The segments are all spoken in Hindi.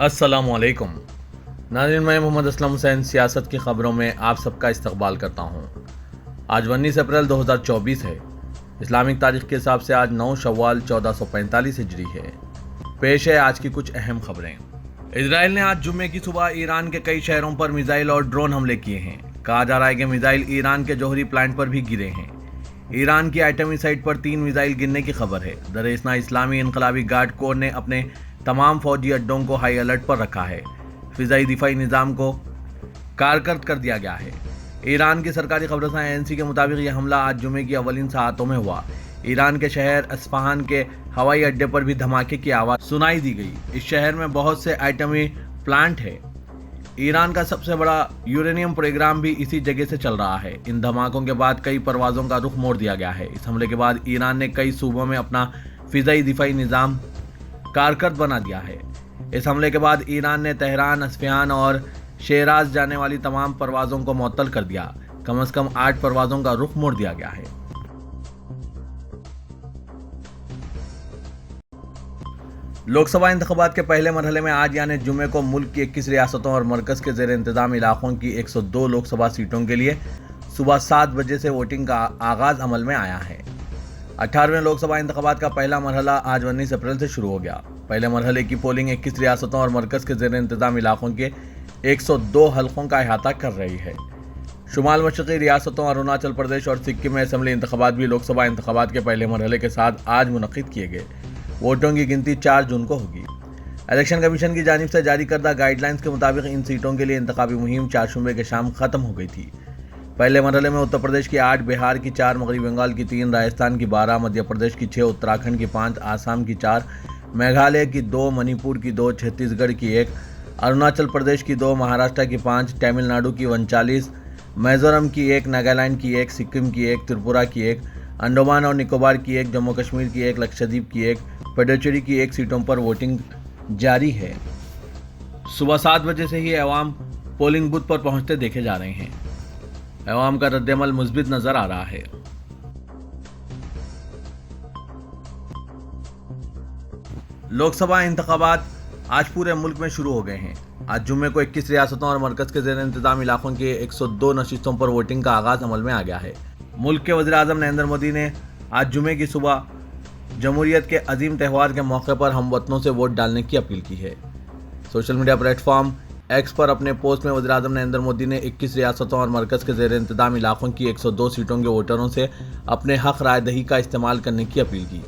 अस्सलामुअलैकुम नाज़रीन, मैं मोहम्मद असलम हुसैन सियासत की ख़बरों में आप सबका इस्तकबाल करता हूँ। आज 19 अप्रैल 2024 है। इस्लामिक तारीख के हिसाब से आज 9 शव्वाल 1445 हिजरी है। पेश है आज की कुछ अहम खबरें। इजराइल ने आज जुम्मे की सुबह ईरान के कई शहरों पर मिसाइल और ड्रोन हमले किए हैं। कहा जा रहा है कि मिसाइल ईरान के जौहरी प्लांट पर भी गिरे हैं। ईरान की एटमी साइट पर 3 मिसाइल गिरने की खबर है। दरअसल इस्लामी इनकलाबी गार्ड कोर ने अपने तमाम फौजी अड्डों को हाई अलर्ट पर रखा है। फिजाई दिफाई निज़ाम को कारगर कर दिया गया है। ईरान की सरकारी खबरसां एएनसी के मुताबिक यह हमला आज जुमे की अवलिन सातों में हुआ। ईरान के शहर अस्फहान के हवाई अड्डे पर भी धमाके की आवाज़ सुनाई दी गई। इस शहर में बहुत से एटमी प्लांट है। ईरान का सबसे बड़ा यूरेनियम प्रोग्राम भी इसी जगह से चल रहा है। इन धमाकों के बाद कई परवाज़ों का रुख मोड़ दिया गया है। इस हमले के बाद ईरान ने कई सूबों में अपना फिजाई दिफाई निज़ाम कारगर बना दिया है। इस हमले के बाद ईरान ने तेहरान, अस्फहान और शेराज जाने वाली तमाम परवाज़ों को मुअत्तल कर दिया। कम से कम 8 परवाज़ों का रुख मोड़ दिया गया है। लोकसभा इंतखाबात के पहले मरहले में आज यानी जुमे को मुल्क की 21 रियासतों और मरकज़ के ज़ेर इंतज़ाम इलाकों की 102 लोकसभा सीटों के लिए सुबह 7 बजे से वोटिंग का आगाज़ अमल में आया है। 18वें लोकसभा इंतखाबात का पहला मरहला आज 19 अप्रैल से शुरू हो गया। पहले मरहले की पोलिंग 21 रियासतों और मरकज़ के ज़ेर इंतज़ाम इलाकों के 102 हलकों का अहाता कर रही है। शुमाल मशरक़ी रियासतों अरुणाचल प्रदेश और सिक्किम में असम्बली इंतखाबात भी लोकसभा इंतखाबात के पहले मरहले के साथ आज मुनक़्क़िद किए गए। वोटों की गिनती 4 जून को होगी। इलेक्शन कमीशन की जानिब से जारी करदा गाइडलाइंस के मुताबिक इन सीटों के लिए इंतखाबी मुहिम 4 शुबे के शाम ख़त्म हो गई थी। पहले मरहले में उत्तर प्रदेश की 8, बिहार की 4, मगरबी बंगाल की 3, राजस्थान की 12, मध्य प्रदेश की 6, उत्तराखंड की 5, आसाम की 4, मेघालय की 2, मणिपुर की 2, छत्तीसगढ़ की 1, अरुणाचल प्रदेश की 2, महाराष्ट्र की 5, तमिलनाडु की 39, मिजोरम की 1, नागालैंड की 1, सिक्किम की 1, त्रिपुरा की 1, अंडमान और निकोबार की 1, जम्मू कश्मीर की 1, लक्षद्वीप की 1, पुडुचेरी की 1 सीटों पर वोटिंग जारी है। सुबह 7 बजे से ही अवाम पोलिंग बूथ पर पहुंचते देखे जा रहे हैं। अवाम का रद्देमल मुस्बित नजर आ रहा है। लोकसभा इंतखाबात आज पूरे मुल्क में शुरू हो गए हैं। आज जुम्मे को 21 रियासतों और मरकज़ के ज़ेर इंतज़ाम इलाकों के 102 नशिस्तों पर वोटिंग का आगाज़ अमल में आ गया है। मुल्क के वज़ीर आज़म नरेंद्र मोदी ने आज जुमे की सुबह जमहूरियत के अजीम त्यौहार के मौके पर हमवतनों से वोट डालने की अपील की है। सोशल मीडिया प्लेटफॉर्म एक्स पर अपने पोस्ट में वज़ीर आज़म नरेंद्र मोदी ने 21 रियासतों और मरकज़ के ज़ेर इंतज़ाम इलाकों की 102 सीटों के वोटरों से अपने हक़ राय दही का इस्तेमाल करने की अपील की।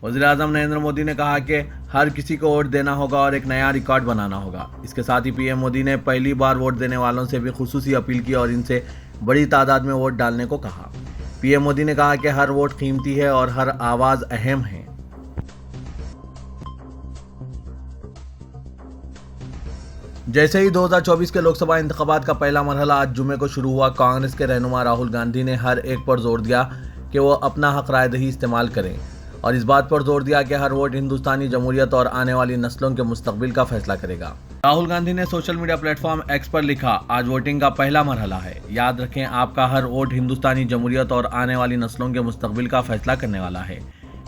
वज़ीर आज़म नरेंद्र मोदी ने कहा कि हर किसी को वोट देना होगा और एक नया रिकॉर्ड बनाना होगा। इसके साथ ही पीएम मोदी ने पहली बार वोट देने वालों से भी खुसूसी अपील की और इनसे बड़ी तादाद में वोट डालने को कहा। पीएम मोदी ने कहा कि हर वोट कीमती है और हर आवाज़ अहम है। जैसे ही 2024 के लोकसभा इंतखाबात का पहला मरहला आज जुमे को शुरू हुआ, कांग्रेस के रहनुमा राहुल गांधी ने हर एक पर जोर दिया कि वो अपना हक़ राय दही इस्तेमाल करें और इस बात पर जोर दिया कि हर वोट हिंदुस्तानी जमहूरियत और आने वाली नस्लों के मुस्तकबिल का फैसला करेगा। राहुल गांधी ने सोशल मीडिया प्लेटफॉर्म एक्स पर लिखा, आज वोटिंग का पहला मरहला है। याद रखें, आपका हर वोट हिंदुस्तानी जमहूरियत और आने वाली नस्लों के मुस्तकबिल का फैसला करने वाला है।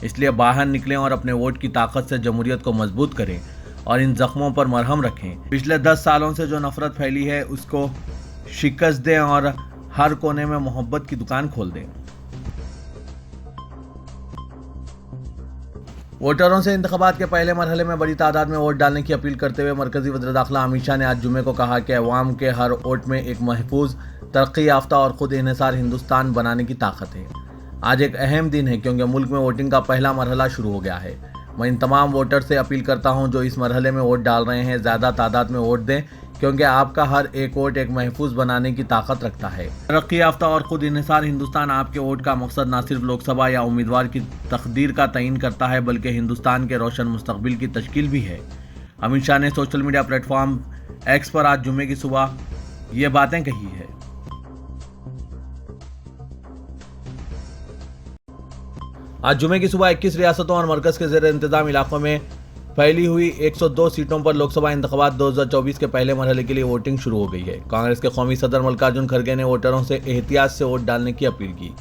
इसलिए बाहर निकलें और अपने वोट की ताकत से जमहूरियत को मजबूत करें और इन जख्मों पर मरहम रखें। पिछले 10 सालों से जो नफरत फैली है उसको शिकस्त दें और हर कोने में मोहब्बत की दुकान खोल दें। वोटरों से इंतखाबात के पहले मरहले में बड़ी तादाद में वोट डालने की अपील करते हुए मरकजी वज़ीर दाखिला अमित शाह ने आज जुमे को कहा कि अवाम के हर वोट में एक महफूज, तरक्की याफ्ता और खुद इन्हिसार हिंदुस्तान बनाने की ताकत है। आज एक अहम दिन है क्योंकि मुल्क में वोटिंग का पहला मरहला शुरू हो गया है। मैं इन तमाम वोटर से अपील करता हूं जो इस मरहले में वोट डाल रहे हैं, ज़्यादा तादाद में वोट दें क्योंकि आपका हर एक वोट एक महफूज बनाने की ताकत रखता है। तरक्की याफ्ता और खुद इन्हिसार हिंदुस्तान आपके वोट का मकसद न सिर्फ लोकसभा या उम्मीदवार की तकदीर का तयन करता है बल्कि हिंदुस्तान के रोशन मुस्तकबिल की तश्कील भी है। अमित शाह ने सोशल मीडिया प्लेटफॉर्म एक्स पर आज जुमे की सुबह ये बातें कही है। आज जुमे की सुबह 21 रियासतों और मरकज़ के ज़ेर इंतज़ाम इलाकों में फैली हुई 102 सीटों पर लोकसभा इंतखाबात 2024 के पहले मरहले के लिए वोटिंग शुरू हो गई है। कांग्रेस के कौमी सदर मल्लिकार्जुन खड़गे ने वोटरों से एहतियात से वोट डालने की अपील की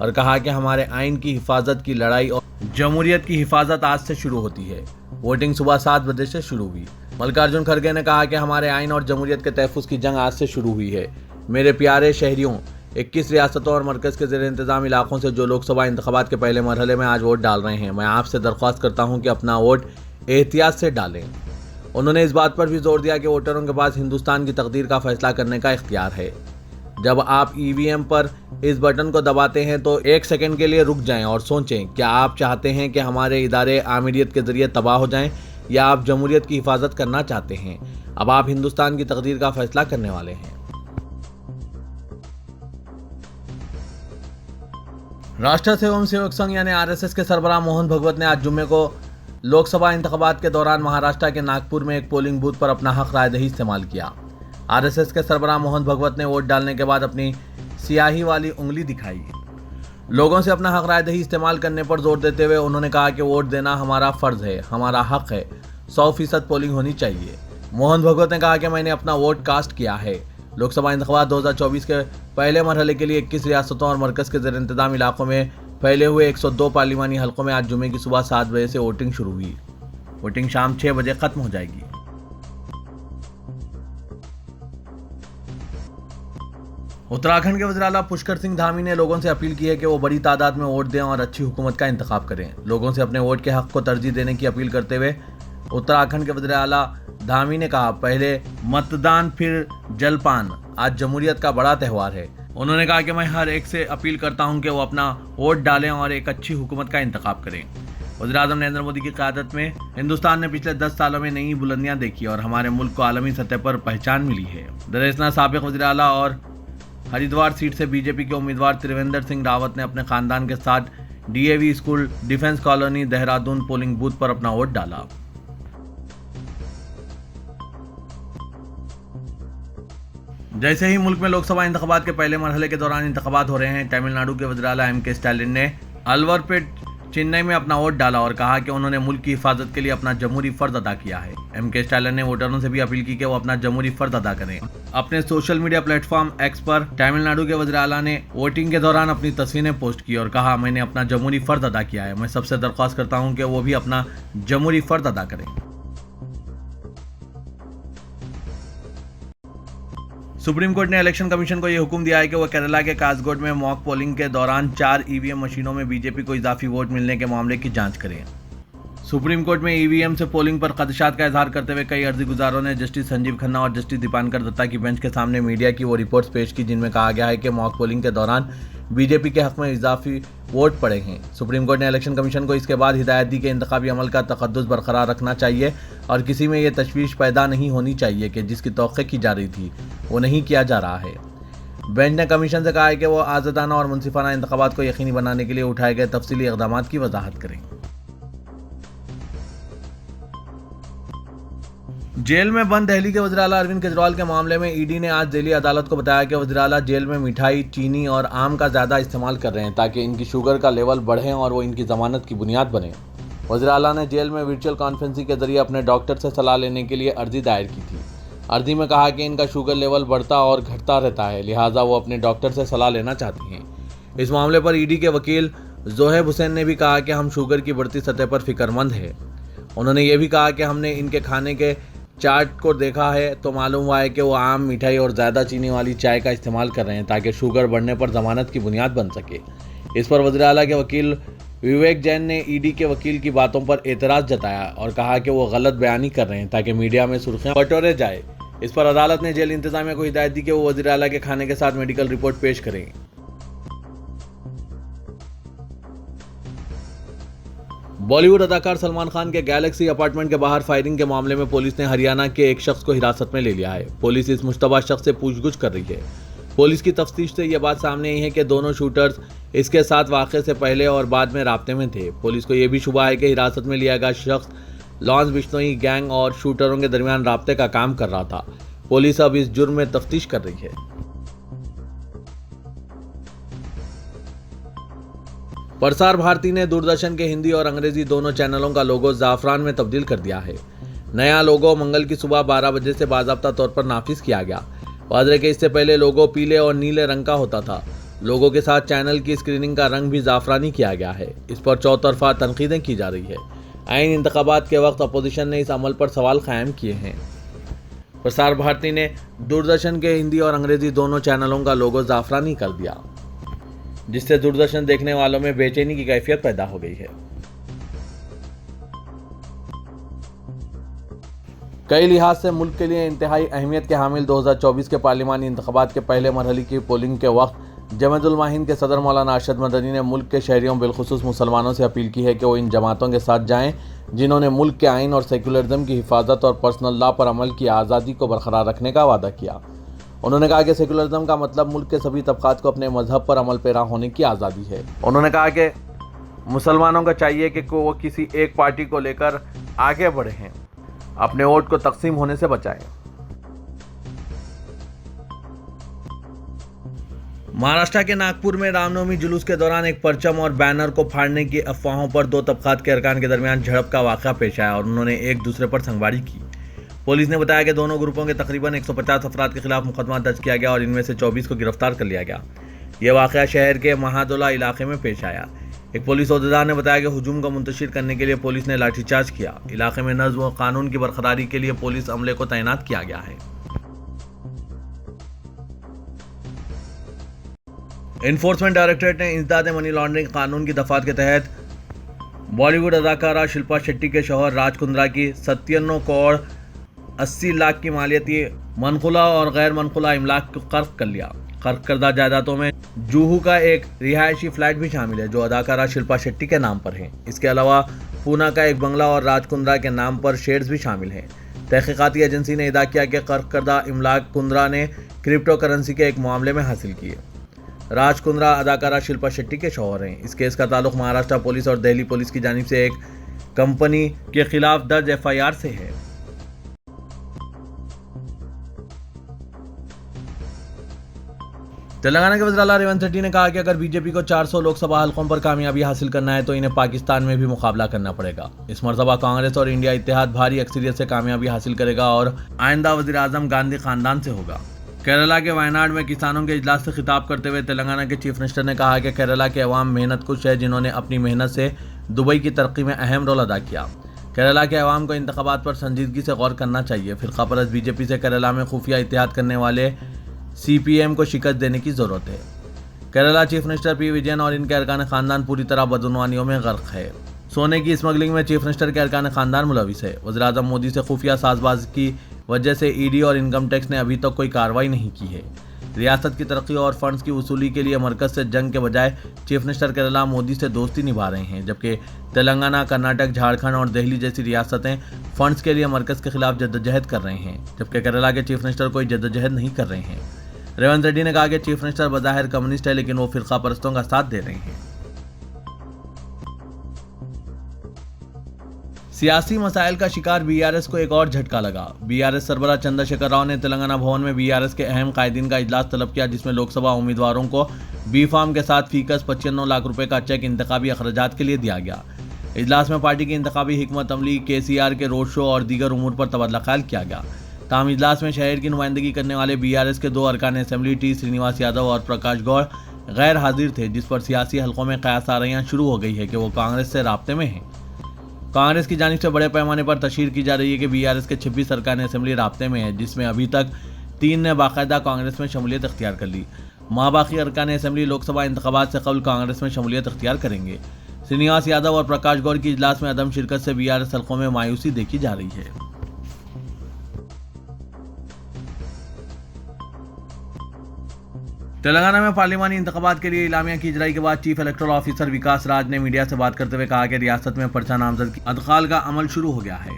और कहा कि हमारे आइन की हिफाजत की लड़ाई और जमहूरियत की हिफाजत आज से शुरू होती है। वोटिंग सुबह 7 बजे से शुरू हुई। मल्लिकार्जुन खड़गे ने कहा कि हमारे आइन और जमहूरियत के तहफ़्फ़ुज़ की जंग आज से शुरू हुई है। मेरे प्यारे शहरियों, 21 रियासतों और मरकज़ के ज़ेर इंतज़ाम इलाकों से जो लोकसभा इंतखाबात के पहले मरहले में आज वोट डाल रहे हैं, मैं आपसे दरख्वास्त करता हूं कि अपना वोट एहतियात से डालें। उन्होंने इस बात पर भी जोर दिया कि वोटरों के पास हिंदुस्तान की तकदीर का फैसला करने का इख्तियार है। जब आप ईवीएम पर इस बटन को दबाते हैं तो 1 सेकंड के लिए रुक जाएं और सोचें, क्या आप चाहते हैं कि हमारे इदारे आमिरियत के ज़रिए तबाह हो जाएं या आप जमहूरियत की हिफाजत करना चाहते हैं। अब आप हिंदुस्तान की तकदीर का फैसला करने वाले हैं। राष्ट्रीय एवं सेवक संघ यानी आरएसएस के सरबराह मोहन भगवत ने आज जुम्मे को लोकसभा इंतखाबात के दौरान महाराष्ट्र के नागपुर में एक पोलिंग बूथ पर अपना हक राय दही इस्तेमाल किया। आरएसएस के सरबराह मोहन भगवत ने वोट डालने के बाद अपनी स्याही वाली उंगली दिखाई। लोगों से अपना हक राय दही इस्तेमाल करने पर जोर देते हुए उन्होंने कहा कि वोट देना हमारा फर्ज है, हमारा हक है, 100% पोलिंग होनी चाहिए। मोहन भगवत ने कहा कि मैंने अपना वोट कास्ट किया है। लोकसभा इंतखाबात 2024 के पहले मरहले के लिए 21 रियासतों और मरकज़ के ज़ेर इंतज़ाम इलाकों में फैले हुए 102 पार्लिमानी हलकों में आज जुमे की सुबह 7 बजे से वोटिंग शुरू हुई। वोटिंग शाम 6 बजे खत्म हो जाएगी। उत्तराखंड के वज़ीर आला पुष्कर सिंह धामी ने लोगों से अपील की है कि वो बड़ी तादाद में वोट दें और अच्छी हुकूमत का इंतखाब करें। लोगों से अपने वोट के हक को तरजीह देने की अपील करते हुए उत्तराखंड के वज़ीर आला धामी ने कहा, पहले मतदान फिर जलपान, आज जमहूरियत का बड़ा त्यौहार है। उन्होंने कहा कि मैं हर एक से अपील करता हूं कि वो अपना वोट डालें और एक अच्छी हुकूमत का इंतखाब करें। वज़ीर आज़म नरेंद्र मोदी की क़यादत में हिंदुस्तान ने पिछले 10 सालों में नई बुलंदियां देखी और हमारे मुल्क को आलमी सतह पर पहचान मिली है। दरअसल साबिक़ वज़ीर आला और हरिद्वार सीट से बीजेपी के उम्मीदवार त्रिवेंद्र सिंह रावत ने अपने खानदान के साथ DAV school defence colony Dehradun polling booth पर अपना वोट डाला। जैसे ही मुल्क में लोकसभा इंतखाबात के पहले मरहले के दौरान इंतखाबात हो रहे हैं, तमिलनाडु के वज़ीर आला एम के स्टालिन ने अलवरपेट चेन्नई में अपना वोट डाला और कहा कि उन्होंने मुल्क की हिफाजत के लिए अपना जमहूरी फर्ज अदा किया है। एम के स्टालिन ने वोटरों से भी अपील की कि वो अपना जमहूरी फर्ज अदा करें। अपने सोशल मीडिया प्लेटफॉर्म एक्स पर तमिलनाडु के वज़ीर आला ने वोटिंग के दौरान अपनी तस्वीरें पोस्ट की और कहा, मैंने अपना जमहूरी फर्ज अदा किया है। मैं सबसे दरख्वास्त करता हूँ कि वो भी अपना जमहूरी फर्ज अदा करें। सुप्रीम कोर्ट ने इलेक्शन कमीशन को यह हुक्म दिया है कि वह केरला के कासरगोड में मॉक पोलिंग के दौरान 4 ईवीएम मशीनों में बीजेपी को इजाफी वोट मिलने के मामले की जांच करें। सुप्रीम कोर्ट में ईवीएम से पोलिंग पर खदशात का इजहार करते हुए कई अर्जी गुजारों ने जस्टिस संजीव खन्ना और जस्टिस दीपांकर दत्ता की बेंच के सामने मीडिया की वो रिपोर्ट्स पेश की जिनमें कहा गया है कि मॉक पोलिंग के दौरान बीजेपी के हक में इजाफी वोट पड़े हैं। सुप्रीम कोर्ट ने इलेक्शन कमीशन को इसके बाद हिदायत दी कि इंतखाबी अमल का तकद्दुस बरकरार रखना चाहिए और किसी में ये तशवीश पैदा नहीं होनी चाहिए कि जिसकी तौक़ी की जा रही थी वो नहीं किया जा रहा है। बेंच ने कमीशन से कहा है कि वो आज़ादाना और मुनसिफाना इंतखाबात को यकीनी बनाने के लिए उठाए गए तफसीली इक़दाम की वजाहत करें। जेल में बंद दिल्ली के वज़ीर आला अरविंद केजरीवाल के मामले में ईडी ने आज दिल्ली अदालत को बताया कि वज़ीर आला जेल में मिठाई, चीनी और आम का ज़्यादा इस्तेमाल कर रहे हैं ताकि इनकी शुगर का लेवल बढ़े और वो इनकी ज़मानत की बुनियाद बने। वज़ीर आला ने जेल में वर्चुअल कॉन्फ्रेंसिंग के जरिए अपने डॉक्टर से सलाह लेने के लिए अर्जी दायर की थी। अर्जी में कहा कि इनका शुगर लेवल बढ़ता और घटता रहता है, लिहाजा वो अपने डॉक्टर से सलाह लेना चाहती हैं। इस मामले पर ईडी के वकील जोहेब हुसैन ने भी कहा कि हम शुगर की बढ़ती सतह पर फिक्रमंद हैं। उन्होंने ये भी कहा कि हमने इनके खाने के चार्ट को देखा है तो मालूम हुआ है कि वो आम, मिठाई और ज़्यादा चीनी वाली चाय का इस्तेमाल कर रहे हैं ताकि शुगर बढ़ने पर ज़मानत की बुनियाद बन सके। इस पर वज़ीर आला के वकील विवेक जैन ने ईडी के वकील की बातों पर एतराज़ जताया और कहा कि वो गलत बयानी कर रहे हैं ताकि मीडिया में सुर्खियां बटोरे जाए। इस पर अदालत ने जेल इंतजामिया को हिदायत दी कि वो वज़ीर आला के खाने के साथ मेडिकल रिपोर्ट पेश करें। बॉलीवुड अदाकार सलमान खान के गैलेक्सी अपार्टमेंट के बाहर फायरिंग के मामले में पुलिस ने हरियाणा के एक शख्स को हिरासत में ले लिया है। पुलिस इस मुश्तबा शख्स से पूछगछ कर रही है। पुलिस की तफ्तीश से यह बात सामने आई है कि दोनों शूटर्स इसके साथ वाक़े से पहले और बाद में राब्ते में थे। पुलिस को यह भी शुबा है कि हिरासत में लिया गया शख्स लॉन्स बिश्नोई गैंग और शूटरों के दरमियान राब्ते का काम कर रहा था। पुलिस अब इस जुर्म में तफ्तीश कर रही है। प्रसार भारती ने दूरदर्शन के हिंदी और अंग्रेजी दोनों चैनलों का लोगो ज़ाफ़रान में तब्दील कर दिया है। नया लोगो मंगल की सुबह 12 बजे से बाज़ाब्ता तौर पर नाफिज किया गया। वाज़ेह के इससे पहले लोगो पीले और नीले रंग का होता था। लोगों के साथ चैनल की स्क्रीनिंग का रंग भी ज़ाफ़रानी किया गया है। इस पर चौतरफा तनकीदें की जा रही है। आइन इंतखाबात के वक्त अपोजिशन ने इस अमल पर सवाल कायम किए हैं। प्रसार भारती ने दूरदर्शन के हिंदी और अंग्रेजी दोनों चैनलों का लोगो जाफरानी कर दिया, जिससे दूरदर्शन देखने वालों में बेचैनी की कैफियत पैदा हो गई है। कई लिहाज से मुल्क के लिए इंतहाई अहमियत के हामिल 2024 के पार्लिमानी इंतखाबात के पहले मरहले की पोलिंग के वक्त जमात उल माहिन के सदर मौलाना अरशद मदनी ने मुल्क के शहरियों बिलखुसूस मुसलमानों से अपील की है कि वो इन जमातों के साथ जाएं जिन्होंने मुल्क के आइन और सेकुलरिज्म की हिफाजत और पर्सनल लॉ पर अमल की आज़ादी को बरकरार रखने का वादा किया। उन्होंने कहा कि सेकुलरिज्म का मतलब मुल्क के सभी तबकात को अपने मजहब पर अमल पैरा होने की आज़ादी है। उन्होंने कहा कि मुसलमानों को चाहिए कि वो किसी एक पार्टी को लेकर आगे बढ़े हैं, अपने वोट को तकसीम होने से बचाएं। महाराष्ट्र के नागपुर में रामनवमी जुलूस के दौरान एक परचम और बैनर को फाड़ने की अफवाहों पर दो तबकात के अरकान के दरमियान झड़प का वाक़या पेश आया और उन्होंने एक दूसरे पर संगवारी की। पुलिस ने बताया कि दोनों ग्रुपों के तकरीबन 150 अफराद के खिलाफ मुकदमा दर्ज किया गया और इनमें से 24 को गिरफ्तार कर लिया गया। यह वाक़या शहर के महादोला इलाके में पेश आया। एक पुलिस अहदेदार ने बताया कि हुजूम को मुंतशिर करने के लिए पुलिस ने लाठीचार्ज किया। इलाके में नज़्म व कानून की बरकरारी के लिए पुलिस अमले को तैनात किया गया है। एनफोर्समेंट डायरेक्टरेट ने इंसदाद मनी लॉन्ड्रिंग कानून की दफात के तहत बॉलीवुड अदाकारा शिल्पा शेट्टी के शौहर राज कुंद्रा की 97 करोड़ 80 लाख की मालियती मनकुला और गैर मनकुला इमलाक को कर्क कर लिया। कर्क करदा जायदादों में जूहू का एक रिहायशी फ्लैट भी शामिल है जो अदाकारा शिल्पा शेट्टी के नाम पर है। इसके अलावा पूना का एक बंगला और राज कुंद्रा के नाम पर शेड्स भी शामिल हैं। तहकीकाती एजेंसी ने इदा किया कि कर्क करदा इमलाक कुंद्रा ने क्रिप्टो करेंसी के एक मामले में हासिल किए। राज कुंद्रा अदाकारा शिल्पा शेट्टी के शौहर हैं। इस केस का ताल्लुक महाराष्ट्र पुलिस और दिल्ली पुलिस की जानिब से एक कंपनी के खिलाफ दर्ज एफआईआर से है। तेलंगाना के वज़ीर आला रेवंत रेड्डी ने कहा कि अगर बीजेपी को 400 लोकसभा हलकों पर कामयाबी हासिल करना है तो इन्हें पाकिस्तान में भी मुकाबला करना पड़ेगा। इस मरतबा कांग्रेस और इंडिया इत्तेहाद भारी अक्सरियत से कामयाबी हासिल करेगा और आइंदा वज़ीर आज़म गांधी खानदान से होगा। केरला के वायनाड में किसानों के इजलास से खिताब करते हुए तेलंगाना के चीफ मिनिस्टर ने कहा कि केरला के अवाम मेहनत कुश है जिन्होंने अपनी मेहनत से दुबई की तरक्की में अहम रोल अदा किया। केरला के अवाम को इंतखाबात पर संजीदगी से गौर करना चाहिए। फिरका परस्त बीजेपी से केरला में खुफिया इत्तेहाद करने वाले सीपीएम को शिकस्त देने की जरूरत है। Kerala chief minister P Vijayan और इनके अरकान खानदान पूरी तरह बदउनवानियों में गर्क है। सोने की स्मगलिंग में चीफ मिनिस्टर के अरकान खानदान मुलविस है। वज़ीर आज़म मोदी से खुफिया साजबाजी की वजह से ईडी और इनकम टैक्स ने अभी तक कोई कार्रवाई नहीं की है। रियासत की तरक्की और फंड्स की वसूली के लिए मरकज से जंग के बजाय चीफ मिनिस्टर केरला मोदी से दोस्ती निभा रहे हैं, जबकि तेलंगाना, कर्नाटक, झारखंड और दिल्ली जैसी रियासतें फंड्स के लिए मरकज के खिलाफ जद्दोजहद कर रहे हैं, जबकि केरला के चीफ मिनिस्टर कोई जद्दोजहद नहीं कर रहे हैं। रेवंत रेड्डी ने कहा कि चीफ मिनिस्टर बज़ाहिर कम्युनिस्ट है लेकिन वो फिरका परस्तों का साथ दे रहे हैं। सियासी मसाइल का शिकार बीआरएस को एक और झटका लगा। बीआरएस सरबराह चंद्रशेखर राव ने तेलंगाना भवन में बीआरएस के अहम कायदीन का इजलास तलब किया, जिसमें लोकसभा उम्मीदवारों को बी फार्म के साथ फीकस 95 लाख रुपए का चेक इंतखाबी अखराजात के लिए दिया गया। इजलास में पार्टी की इंतखाबी हिकमत अमली, केसीआर के रोड शो और दीगर उमूर पर तबादला ख्याल किया गया। ताहम इजलास में शहर की नुमाइंदगी करने वाले बीआरएस के 2 अरकान असेंबली टी श्रीनिवास यादव और प्रकाश गौड़ गैर हाजिर थे, जिस पर सियासी हलकों में कयास आराइयां शुरू हो गई है कि वो कांग्रेस से राब्ते में हैं। कांग्रेस की जानिब से बड़े पैमाने पर तशहीर की जा रही है कि बीआरएस के 26 अरकान असेंबली राब्ते में है, जिसमें अभी तक 3 ने बाकायदा कांग्रेस में शमूलियत अख्तियार कर ली। बाकी अरकान असेंबली लोकसभा इंतखाबात से कबल कांग्रेस में शमूलियत अख्तियार करेंगे। श्रीनिवास यादव और प्रकाश गौड़ की इजलास में अदम शिरकत से बीआरएस हलकों में मायूसी देखी जा रही है। तेलंगाना में पार्लिमानी इंतखाबात के लिए इलामिया की इजराई के बाद चीफ इलेक्टोरल ऑफिसर विकास राज ने मीडिया से बात करते हुए कहा कि रियासत में पर्चा नामजद की अदखाल का अमल शुरू हो गया है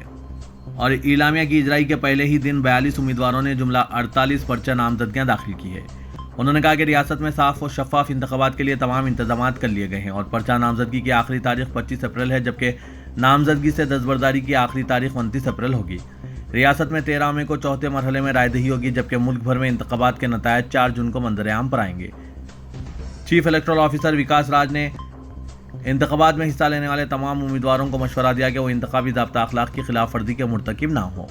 और इलामिया की इजराई के पहले ही दिन 42 उम्मीदवारों ने जुमला 48 पर्चा नामजदगियां दाखिल की है। उन्होंने कहा कि रियासत में साफ और शफाफ इंतखाबात के लिए तमाम इंतजाम कर लिए गए हैं और पर्चा नामजदगी की आखिरी तारीख 25 अप्रैल है, जबकि नामजदगी से दस्तबरदारी की आखिरी तारीख 29 अप्रैल होगी। रियासत में 13 मई को चौथे मरहले में रायदही होगी, जबकि मुल्क भर में इंतखाबात के नतायज 4 जून को मंजर-ए-आम पर आएंगे। चीफ इलेक्टोरल ऑफिसर विकास राज ने इंतखाबात में हिस्सा लेने वाले तमाम उम्मीदवारों को मशवरा दिया कि वो इंतखाबी ज़ाब्ता अखलाक की खिलाफ वर्जी के मुर्तकिब ना हो।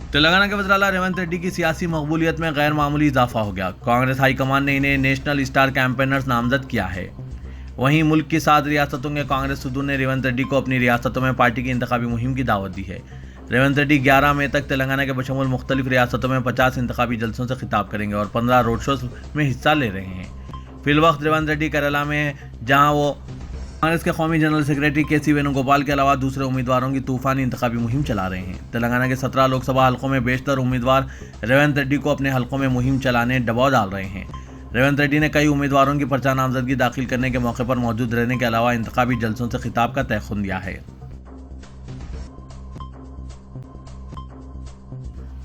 तेलंगाना के वज़ीर आला रेवंत रेड्डी की सियासी मकबूलियत में गैर मामूली इजाफा हो गया। कांग्रेस हाईकमान ने इन्हें नेशनल स्टार कैंपेनर्स नामजद किया है। वहीं मुल्क की 7 रियासतों के कांग्रेस सदूर ने रेवंत रेड्डी को अपनी रियासतों में पार्टी की इंतखाबी मुहिम की दावत दी है। रेवंत रेड्डी 11 मई तक तेलंगाना के बशमूल मुख्तलिफ रियासतों में 50 इंतखाबी जलसों से खिताब करेंगे और 15 रोड शोज में हिस्सा ले रहे हैं। फिलवक्त रेवंत रेड्डी केरला में हैं, जहां वो कांग्रेस के कौमी जनरल सेक्रेटरी के.सी. वेणुगोपाल के अलावा दूसरे उम्मीदवारों की तूफानी इंतखाबी मुहिम चला रहे हैं। तेलंगाना के 17 लोकसभा हलकों में बेशतर उम्मीदवार रेवंत रेड्डी को अपने हलकों में मुहिम चलाने दबाव डाल रहे हैं। रेवंत रेड्डी ने कई उम्मीदवारों की पर्चा नामजदगी दाखिल करने के मौके पर मौजूद रहने के अलावा इंतखाबी जलसों से खिताब का तयखुन दिया है।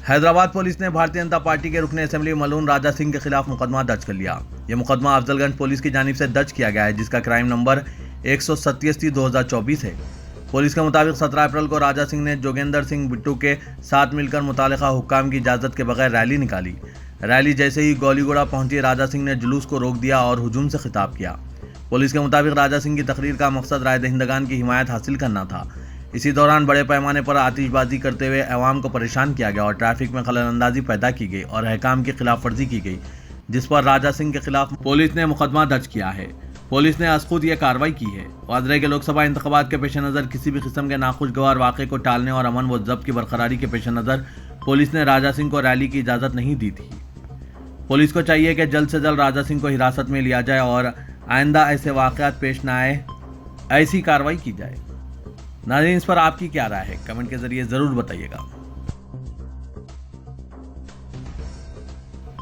हैदराबाद पुलिस ने भारतीय जनता पार्टी के रुकने असेंबली मलून राजा सिंह के खिलाफ मुकदमा दर्ज कर लिया। यह मुकदमा अफजलगंज पुलिस की जानिब से दर्ज किया गया है, जिसका क्राइम नंबर 187/2024 है। पुलिस के मुताबिक 17 अप्रैल को राजा सिंह ने जोगेंद्र सिंह बिट्टू के साथ मिलकर मुतालिका हुक्काम की इजाजत के बगैर रैली निकाली। रैली जैसे ही गोलीगोड़ा पहुंची, राजा सिंह ने जुलूस को रोक दिया और हुजूम से खिताब किया। पुलिस के मुताबिक राजा सिंह की तकरीर का मकसद राय दहिंदगान की हिमायत हासिल करना था। इसी दौरान बड़े पैमाने पर आतिशबाजी करते हुए अवाम को परेशान किया गया और ट्रैफिक में खलल-अंदाजी पैदा की गई और अहकाम की खिलाफ वर्जी की गई, जिस पर राजा सिंह के खिलाफ पुलिस ने मुकदमा दर्ज किया है। पुलिस ने आज खुद यह कार्रवाई की है। वाजरे के लोकसभा इंतखाबात के पेश नज़र किसी भी किस्म के नाखुशगवार वाक़े को टालने और अमन व ज़ब्त की बरकरारी के पेश नज़र पुलिस ने राजा सिंह को रैली की इजाज़त नहीं दी थी। पुलिस को चाहिए कि जल्द से जल्द राजा सिंह को हिरासत में लिया जाए और आइंदा ऐसे वाक़यात पेश न आए, ऐसी कार्रवाई की जाए। नाज़रीन, इस पर आपकी क्या राय है? कमेंट के जरिए जरूर बताइएगा।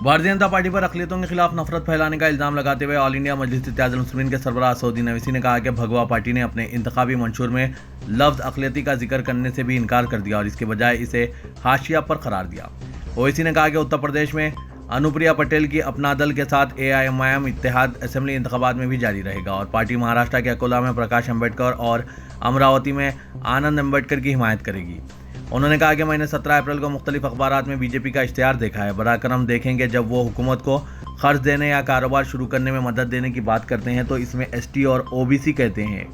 भारतीय जनता पार्टी पर अक़लियतों के खिलाफ नफरत फैलाने का इल्जाम लगाते हुए ऑल इंडिया मजलिस इत्तेहादुल मुस्लिमीन के सरबराह सऊदी नवीसी ने कहा कि भगवा पार्टी ने अपने इंतखाबी मंशूर में लफ्ज़ अक़लियती का जिक्र करने से भी इनकार कर दिया और इसके बजाय इसे हाशिया पर करार दिया। ओवैसी ने कहा कि उत्तर प्रदेश में अनुप्रिया पटेल की अपना दल के साथ AIMIM इत्तेहाद असेंबली इंतखाबात में भी जारी रहेगा और पार्टी महाराष्ट्र के अकोला में प्रकाश अम्बेडकर और अमरावती में आनंद अम्बेडकर की हिमायत करेगी। उन्होंने कहा कि मैंने 17 अप्रैल को मुख्तलिफ अखबारात में बीजेपी का इश्तिहार देखा है। बराकरम देखेंगे, जब वो हुकूमत को खर्च देने या कारोबार शुरू करने में मदद देने की बात करते हैं तो इसमें ST और OBC कहते हैं।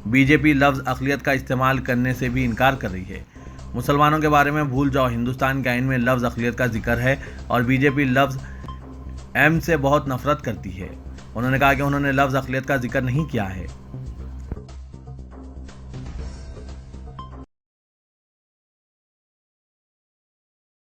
बीजेपी लफ्ज़ अक़लियत का इस्तेमाल करने से भी इनकार कर रही है। मुसलमानों के बारे में भूल जाओ, हिंदुस्तान के आइन में लफ्ज़ अक़लियत का जिक्र है और बीजेपी लफ्ज़ M से बहुत नफरत करती है। उन्होंने कहा कि उन्होंने लफ्ज़ अक़लियत का जिक्र नहीं किया है।